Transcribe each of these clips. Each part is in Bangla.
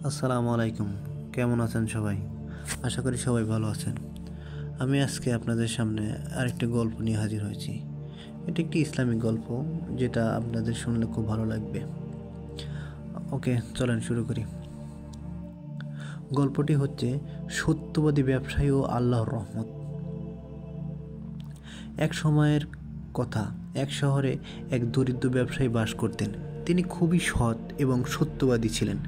আসসালামু আলাইকুম। কেমন আছেন সবাই? আশা করি সবাই ভালো আছেন। আমি আজকে আপনাদের সামনে আরেকটি গল্প নিয়ে হাজির হয়েছি। এটি একটি ইসলামিক গল্প, যেটা আপনাদের শুনলে খুব ভালো লাগবে। ওকে, চলেন শুরু করি। গল্পটি হচ্ছে সত্যবাদী ব্যবসায়ী ও আল্লাহর রহমত। এক সময়ের কথা, এক শহরে এক দরিদ্র ব্যবসায়ী বাস করতেন। তিনি খুবই সৎ এবং সত্যবাদী ছিলেন।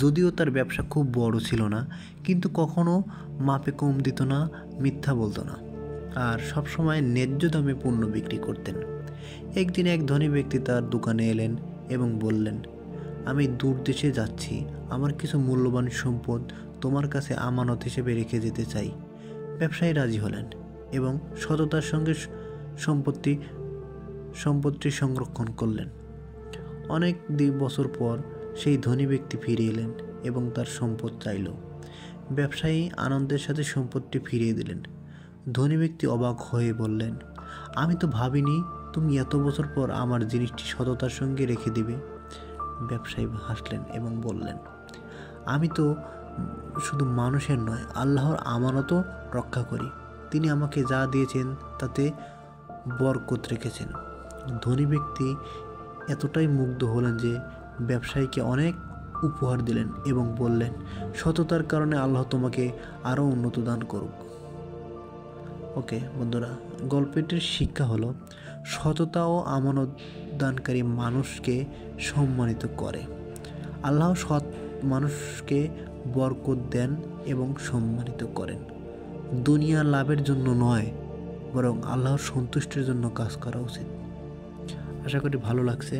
যদিও তার ব্যবসা খুব বড় ছিল না, কিন্তু কখনো মাপে কম দিত না, মিথ্যা বলতো না, আর সবসময় ন্যায্য দামে পণ্য বিক্রি করতেন। একদিন এক ধনী ব্যক্তি তার দোকানে এলেন এবং বললেন, আমি দূর দেশে যাচ্ছি, আমার কিছু মূল্যবান সম্পদ তোমার কাছে আমানত হিসেবে রেখে যেতে চাই। ব্যবসায়ী রাজি হলেন এবং সততার সঙ্গে সম্পত্তি সংরক্ষণ করলেন। অনেক বছর পর সেই ধনী ব্যক্তি ফিরে এলেন এবং তার সম্পদ চাইল। ব্যবসায়ী আনন্দের সাথে সম্পদটি ফিরিয়ে দিলেন। ধনী ব্যক্তি অবাক হয়ে বললেন, আমি তো ভাবিনি তুমি এত বছর পর আমার জিনিসটি সততার সঙ্গে রেখে দিবে। ব্যবসায়ী হাসলেন এবং বললেন, আমি তো শুধু মানুষের নয়, আল্লাহর আমানতও রক্ষা করি। তিনি আমাকে যা দিয়েছেন তাতে বরকত রেখেছেন। ধনী ব্যক্তি এতটাই মুগ্ধ হলেন যে ব্যবসায়ীকে অনেক উপহার দিলেন এবং বললেন, সততার কারণে আল্লাহ তোমাকে আরও উন্নত দান করুক। ওকে বন্ধুরা, গল্পটির শিক্ষা হলো সততা ও আমানত দানকারী মানুষকে সম্মানিত করে। আল্লাহ সৎ মানুষকে বরকত দেন এবং সম্মানিত করেন। দুনিয়ার লাভের জন্য নয়, বরং আল্লাহর সন্তুষ্টির জন্য কাজ করা উচিত। আশা করি ভালো লাগছে।